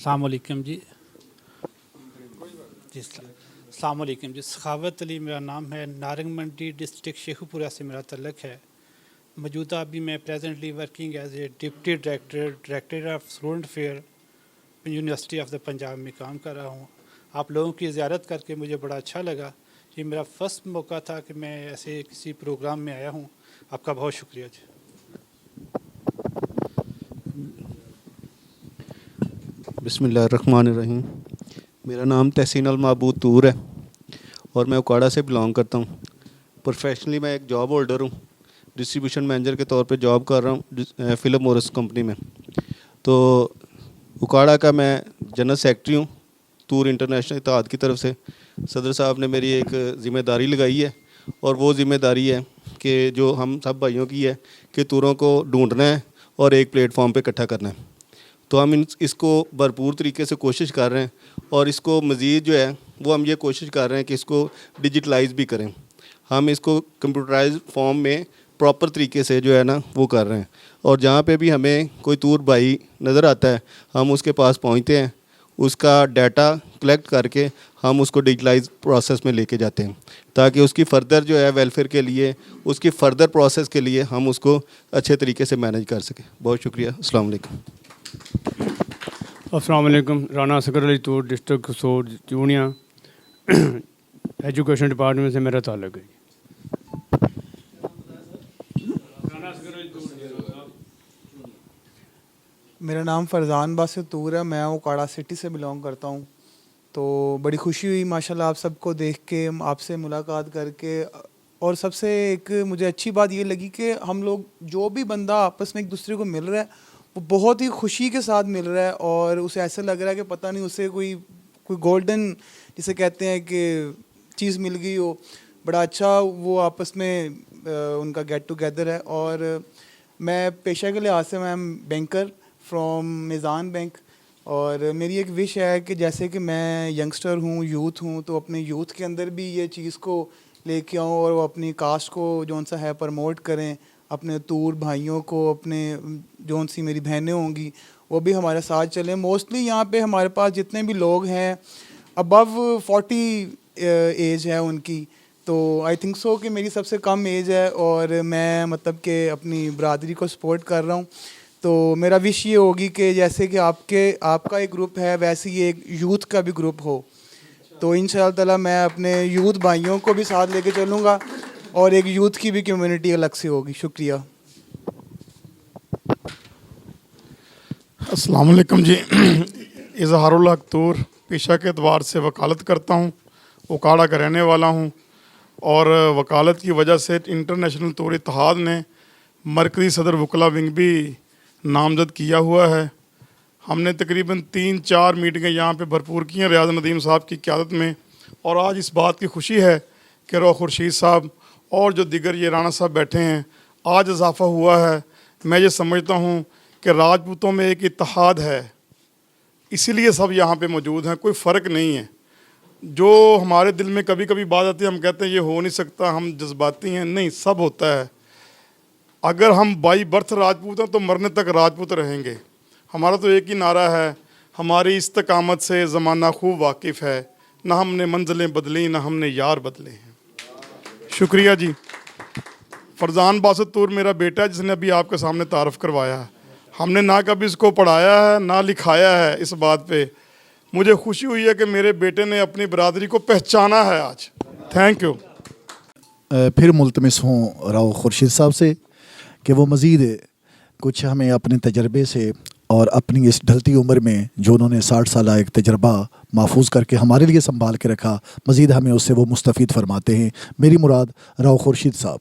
अस्सलाम वालेकुम जी। अस्सलाम वालेकुम जी। सखावत अली मेरा नाम है। नारंग मंडी डिस्ट्रिक्ट शेखुपुरा से मेरा तल्लक है। मौजूदा अभी मैं presently working as a deputy director of student affairs university of the Punjab में काम कर रहा हूँ। आप लोगों की ज़ियारत करके मुझे बड़ा अच्छा लगा। ये मेरा फर्स्ट मौका था कि मैं ऐसे किसी प्रोग्राम में आया हूँ। आपका बहुत शुक्रिया जी। बिस्मिल्लाहिर्रहमानिर्रहीम। मेरा नाम तहसीन अल महबूद तूर है और मैं उकाड़ा से बिलोंग करता हूँ। प्रोफेशनली मैं एक जॉब होल्डर हूँ। डिस्ट्रीब्यूशन मैनेजर के तौर पे जॉब कर रहा हूँ फ़िलिप मोरिस कंपनी में। तो उकाड़ा का मैं जनरल सेक्रेटरी हूँ तूर इंटरनेशनल इत्तेहाद की तरफ से। सदर साहब ने मेरी एक ज़िम्मेदारी लगाई है और वो ज़िम्मेदारी है कि जो हम सब भाइयों की है कि तूरों को ढूंढना है और एक प्लेटफॉर्म पे इकट्ठा करना है। तो हम इसको भरपूर तरीके से कोशिश कर रहे हैं और इसको मज़ीद जो है वो हम ये कोशिश कर रहे हैं कि इसको डिजिटलाइज भी करें। हम इसको कंप्यूटराइज फॉर्म में प्रॉपर तरीके से जो है ना वो कर रहे हैं और जहाँ पे भी हमें कोई तूर भाई नज़र आता है हम उसके पास पहुँचते हैं, उसका डाटा कलेक्ट करके हम उसको डिजिटलाइज प्रोसेस में लेके जाते हैं ताकि उसकी फ़र्दर जो है वेलफेयर के लिए, उसकी फ़र्दर प्रोसेस के लिए हम उसको अच्छे तरीके से मैनेज कर सकें। बहुत शुक्रिया। अस्सलाम वालेकुम। अस्सलाम वालेकुम। राना असगर अली तूर डिस्ट्रिक्ट कसोर चूनिया एजुकेशन डिपार्टमेंट से मेरा ताल्लुक है। मेरा नाम फरजान बासित तूर है। मैं उकाड़ा सिटी से बिलोंग करता हूँ। तो बड़ी खुशी हुई माशाल्लाह आप सबको देख के, आपसे मुलाकात करके। और सबसे एक मुझे अच्छी बात ये लगी कि हम लोग जो भी बंदा आपस में एक दूसरे को मिल रहा है वो बहुत ही खुशी के साथ मिल रहा है और उसे ऐसा लग रहा है कि पता नहीं उसे कोई गोल्डन जिसे कहते हैं कि चीज़ मिल गई हो। बड़ा अच्छा वो आपस में उनका गेट टुगेदर है। और मैं पेशा के लिहाज से मैं बैंकर फ्रॉम मिज़ान बैंक और मेरी एक विश है कि जैसे कि मैं यंगस्टर हूँ, यूथ हूँ, तो अपने यूथ के अंदर भी ये चीज़ को लेके आऊँ और वो अपनी कास्ट को जौन सा है प्रमोट करें, अपने तूर भाइयों को, अपने जौन सी मेरी बहनें होंगी वो भी हमारे साथ चलें। मोस्टली यहाँ पे हमारे पास जितने भी लोग हैं अबव 40 एज है उनकी, तो आई थिंक सो कि मेरी सबसे कम एज है और मैं मतलब कि अपनी बरादरी को सपोर्ट कर रहा हूँ। तो मेरा विश ये होगी कि जैसे कि आपका एक ग्रुप है वैसे ही एक यूथ का भी ग्रुप हो। तो इंशाअल्लाह ताला मैं अपने यूथ भाइयों को भी साथ लेके चलूँगा और एक यूथ की भी कम्युनिटी अलग से होगी। शुक्रिया। अस्सलाम वालेकुम जी। इजहारुल हक तूर पेशा के एतबार से वकालत करता हूँ, उकाड़ा का रहने वाला हूँ और वकालत की वजह से इंटरनेशनल तूर इत्तेहाद ने मरकज़ी सदर वकला विंग भी नामज़द किया हुआ है। हमने तकरीबन 3-4 मीटिंगें यहाँ पे भरपूर की हैं रियाज़ नदीम साहब की क़यादत में और आज इस बात की खुशी है कि रौ खुर्शीद साहब और जो दिगर ये राना साहब बैठे हैं आज इजाफ़ा हुआ है। मैं ये समझता हूँ कि राजपूतों में एक इत्तेहाद है, इसीलिए सब यहाँ पे मौजूद हैं, कोई फ़र्क नहीं है। जो हमारे दिल में कभी कभी बात आती है हम कहते हैं ये हो नहीं सकता, हम जज्बाती हैं, नहीं, सब होता है। अगर हम बाई बर्थ राजपूत हैं तो मरने तक राजपूत रहेंगे। हमारा तो एक ही नारा है, हमारी इस्तकामत से ज़माना खूब वाकिफ़ है, ना हमने मंजिलें बदली ना हमने यार बदले हैं। शुक्रिया जी। फरजान बासित तूर मेरा बेटा है जिसने अभी आपके सामने तारफ़ करवाया है। हमने ना कभी इसको पढ़ाया है ना लिखाया है। इस बात पे मुझे खुशी हुई है कि मेरे बेटे ने अपनी बरादरी को पहचाना है आज। Thank you. फिर मुल्तमिस हूँ राव खुर्शीद साहब से कि वो मज़ीद कुछ हमें अपने तजर्बे से और अपनी इस ढलती उम्र में जो उन्होंने 60 साल एक तजर्बा महफूज करके हमारे लिए संभाल के रखा, मज़ीद हमें उससे वो मुस्तफ़ीद फरमाते हैं। मेरी मुराद राव खुर्शीद साहब।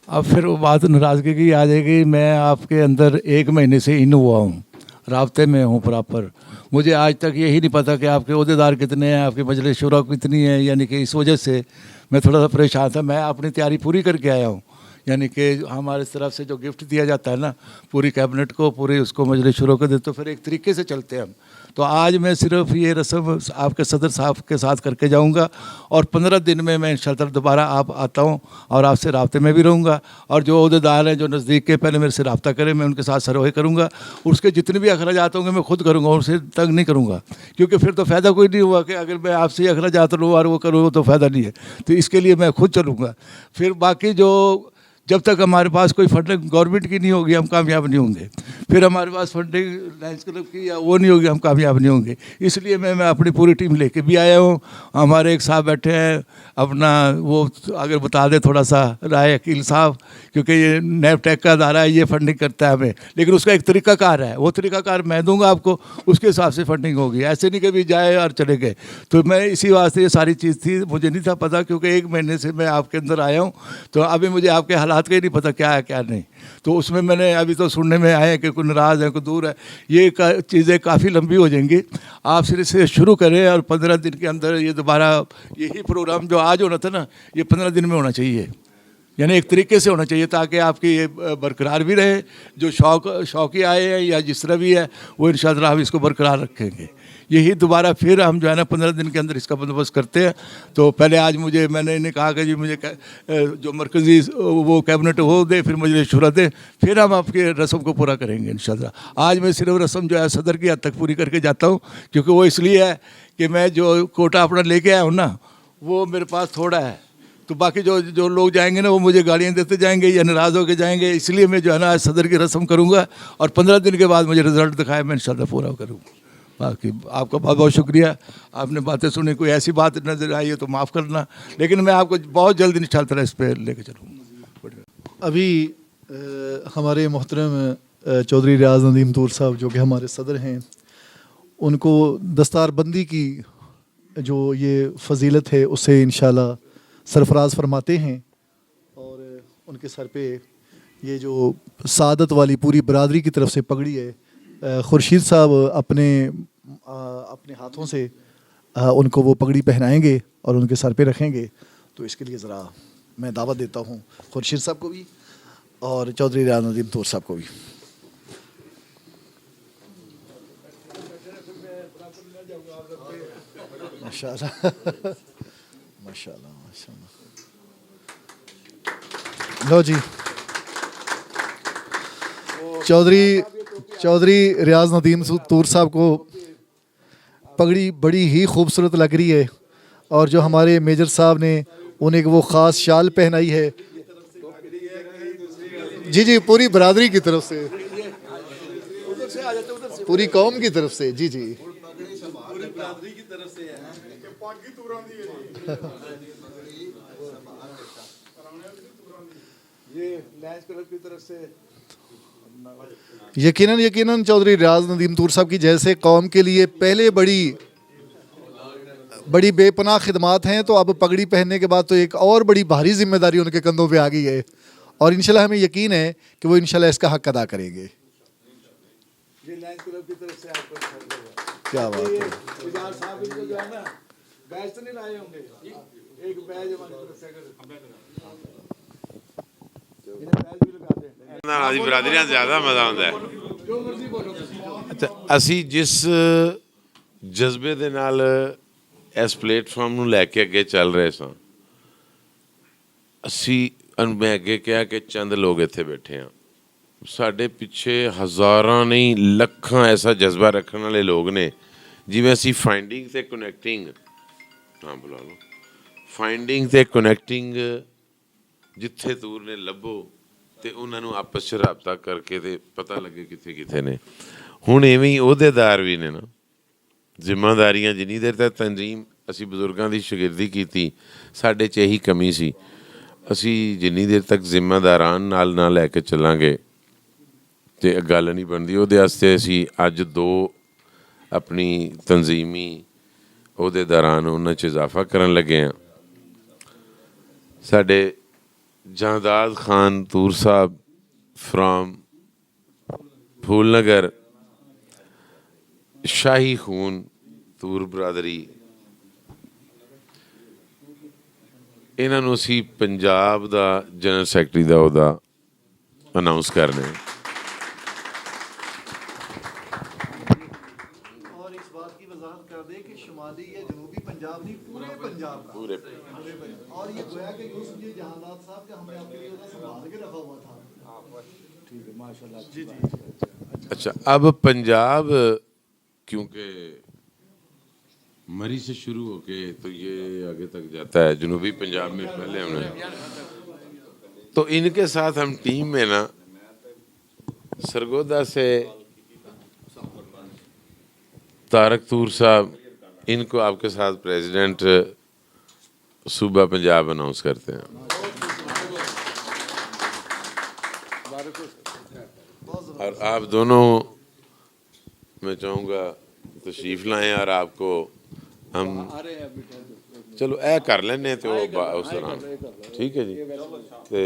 अब फिर वो बात नाराज़गी की आ जाएगी। मैं आपके अंदर 1 महीने से इन हुआ हूँ, राब्ते में हूँ प्रॉपर। मुझे आज तक यही नहीं पता कि आपके ओहदेदार कितने हैं, आपकी मजलिस शुरा कितनी है, यानी कि इस वजह से मैं थोड़ा सा परेशान था। मैं अपनी तैयारी पूरी करके आया हूँ, यानी कि हमारे तरफ से जो गिफ्ट दिया जाता है ना पूरी कैबिनेट को, पूरी उसको मजलिस शुरू कर दे, तो फिर एक तरीके से चलते हैं हम। तो आज मैं सिर्फ ये रस्म आपके सदर साहब के साथ करके जाऊंगा और 15 दिन में मैं इंशाअल्लाह दोबारा आप आता हूं और आपसे राब्ते में भी रहूंगा। और जो अहदेदार हैं जो नज़दीक के पहले मेरे से रब्ता करें, मैं उनके साथ सरवाही करूंगा। उसके जितने भी अखराजात होंगे मैं खुद करूंगा, उनसे तंग नहीं करूंगा, क्योंकि फिर तो फ़ायदा कोई नहीं हुआ कि अगर मैं आपसे ही अखराजात लूँ और वो करूँ तो फ़ायदा नहीं है। तो इसके लिए मैं खुद चलूँगा। फिर बाकी जो जब तक हमारे पास कोई फंडिंग गवर्नमेंट की नहीं होगी हम कामयाब नहीं होंगे। फिर हमारे पास फंडिंग लायंस क्लब की या वो नहीं होगी हम कामयाब नहीं होंगे। इसलिए मैं अपनी पूरी टीम लेके भी आया हूँ। हमारे एक साहब बैठे हैं अपना, वो अगर बता दें थोड़ा सा, राय अकील साहब, क्योंकि ये नैपटेक का अदारा है, ये फंडिंग करता है हमें, लेकिन उसका एक तरीक़ाकार है, वो तरीक़ाकार मैं दूंगा आपको, उसके हिसाब से फंडिंग होगी। ऐसे नहीं कभी जाए और चले गए। तो मैं इसी वास्ते ये सारी चीज़ थी, मुझे नहीं था पता, क्योंकि 1 महीने से मैं आपके अंदर आया हूँ, तो अभी मुझे आपके हालात का ही नहीं पता क्या है क्या नहीं। तो उसमें मैंने अभी तो सुनने में आया कि कोई नाराज़ है, कोई दूर है, ये चीज़ें काफ़ी लंबी हो जाएंगी। आप सिरे से शुरू करें और 15 दिन के अंदर ये दोबारा यही प्रोग्राम जो आज होना था ना, ये 15 दिन में होना चाहिए, यानी एक तरीके से होना चाहिए, ताकि आपकी ये बरकरार भी रहे। जो शौकी आए हैं या जिस तरह भी है, वो इंशाअल्लाह हम इसको बरकरार रखेंगे। यही दोबारा फिर हम जो है ना 15 दिन के अंदर इसका बंदोबस्त करते हैं। तो पहले आज मैंने इन्हें कहा कि जी मुझे जो मरकज़ी वो कैबिनेट वो दे, फिर मुझे शुरा दे, फिर हम आपके रस्म को पूरा करेंगे इंशाअल्लाह। आज मैं सिर्फ रस्म जो है सदर की हद तक पूरी करके जाता हूँ, क्योंकि वो इसलिए है कि मैं जो कोटा अपना लेके आया हूँ ना, वो मेरे पास थोड़ा है। तो बाकी जो लोग जाएंगे ना, वो मुझे गालियाँ देते जाएंगे या नाराज़ होकर जाएंगे। इसलिए मैं जो है ना आज सदर की रस्म करूँगा और 15 दिन के बाद मुझे रिज़ल्ट दिखाए, मैं इंशाअल्लाह पूरा करूँगा। बाकी आपका बहुत बहुत शुक्रिया, आपने बातें सुनी। कोई ऐसी बात नज़र आई है तो माफ़ करना, लेकिन मैं आपको बहुत जल्द इंशाअल्लाह इस पर लेके चलूँगा। अभी हमारे मोहतरम चौधरी रियाज नदीम तूर साहब जो कि हमारे सदर हैं, उनको दस्तारबंदी की जो ये फजीलत है उससे इंशाअल्लाह सरफराज फरमाते हैं। और उनके सर पे ये जो सादत वाली पूरी बरादरी की तरफ से पगड़ी है, खुर्शीद साहब अपने हाथों से उनको वो पगड़ी पहनाएंगे और उनके सर पे रखेंगे। तो इसके लिए ज़रा मैं दावत देता हूँ खुर्शीद साहब को भी और चौधरी रियाज नदीम तूर साहब को भी। माशाल्लाह माशाल्लाह माशाल्लाह। लो जी, चौधरी रियाज नदीम तूर साहब को पगड़ी बड़ी ही खूबसूरत लग रही है, और जो हमारे मेजर साहब ने उन्हें वो ख़ास शाल पहनाई है, जी जी, पूरी बरादरी की तरफ से, पूरी कौम की तरफ से, जी जी। यकीनन चौधरी रियाज नदीम तूर साहब की जैसे कौम के लिए पहले बड़ी बेपनाह खिदमात हैं, तो अब पगड़ी पहनने के बाद तो एक और बड़ी भारी जिम्मेदारी उनके कंधों पे आ गई है, और इंशाल्लाह हमें यकीन है कि वो इंशाल्लाह इसका हक अदा करेंगे। क्या बात है। ਬਰਾਦਰੀਆਂ ਜ਼ਿਆਦਾ ਮਜ਼ਾ ਆਉਂਦਾ ਹੈ। ਅਸੀਂ ਜਿਸ ਜਜ਼ਬੇ ਦੇ ਨਾਲ ਇਸ ਪਲੇਟਫਾਰਮ ਨੂੰ ਲੈ ਕੇ ਅੱਗੇ ਚੱਲ ਰਹੇ ਸਾਂ, ਮੈਂ ਅੱਗੇ ਕਿਹਾ ਕਿ ਚੰਦ ਲੋਕ ਇੱਥੇ ਬੈਠੇ ਆ, ਸਾਡੇ ਪਿੱਛੇ ਹਜ਼ਾਰਾਂ ਨਹੀਂ ਲੱਖਾਂ ਐਸਾ ਜਜ਼ਬਾ ਰੱਖਣ ਵਾਲੇ ਲੋਕ ਨੇ। ਜਿਵੇਂ ਅਸੀਂ ਫਾਈਂਡਿੰਗ ਤੇ ਕਨੈਕਟਿੰਗ, ਹਾਂ ਬੁਲਾ ਲਓ, ਫਾਈਂਡਿੰਗ ਤੇ ਕਨੈਕਟਿੰਗ ਜਿੱਥੇ ਤੂਰ ਨੇ ਲੱਭੋ ਤੇ ਉਹਨਾਂ ਨੂੰ ਆਪਸ 'ਚ ਰਾਬਤਾ ਕਰਕੇ ਤੇ ਪਤਾ ਲੱਗੇ ਕਿੱਥੇ ਕਿੱਥੇ ਨੇ। ਹੁਣ ਐਵੇਂ ਹੀ ਅਹੁਦੇਦਾਰ ਵੀ ਨੇ ਨਾ, ਜ਼ਿੰਮੇਵਾਰੀਆਂ। ਜਿੰਨੀ ਦੇਰ ਤੱਕ ਤਨਜ਼ੀਮ ਅਸੀਂ ਬਜ਼ੁਰਗਾਂ ਦੀ ਸ਼ਾਗਿਰਦੀ ਕੀਤੀ, ਸਾਡੇ 'ਚ ਇਹੀ ਕਮੀ ਸੀ। ਅਸੀਂ ਜਿੰਨੀ ਦੇਰ ਤੱਕ ਜ਼ਿੰਮੇਦਾਰਾਂ ਨਾਲ ਨਾ ਲੈ ਕੇ ਚੱਲਾਂਗੇ ਤੇ ਗੱਲ ਨਹੀਂ ਬਣਦੀ। ਉਹਦੇ ਵਾਸਤੇ ਅਸੀਂ ਅੱਜ 2 ਆਪਣੀ ਤਨਜ਼ੀਮੀ ਅਹੁਦੇਦਾਰਾਂ ਨੂੰ ਉਹਨਾਂ 'ਚ ਇਜ਼ਾਫਾ ਕਰਨ ਲੱਗੇ ਹਾਂ। ਸਾਡੇ जादाद खान तूर साहब फ्राम फूलनगर, शाही खून तूर बरादरी, इन्हां नूं असीं पंजाब दा जनरल सैकटरी दा अहुदा अनाउंस करने। जनूबी पंजाब नहीं, पूरे पंजाब का। पूरे और ये गोया कि यूसुफ जी जहानाबाद साहब का हमने अपने लिए संभाल के रखा हुआ था। ठीक है माशाल्लाह। जी जी। अच्छा, अब पंजाब क्योंकि मरी से शुरू होके तो ये आगे तक जाता है, जनूबी पंजाब में पहले हमने, तो इनके साथ हम टीम में ना सरगोदा से तारक तूर साहब, इनको आपके साथ प्रेसिडेंट सूबा पंजाब अनाउंस करते हैं। और आप दोनों मैं चाहूँगा तशरीफ लाएं और आपको हम चलो ए कर लेने तो उस दौरान ठीक है जी। ते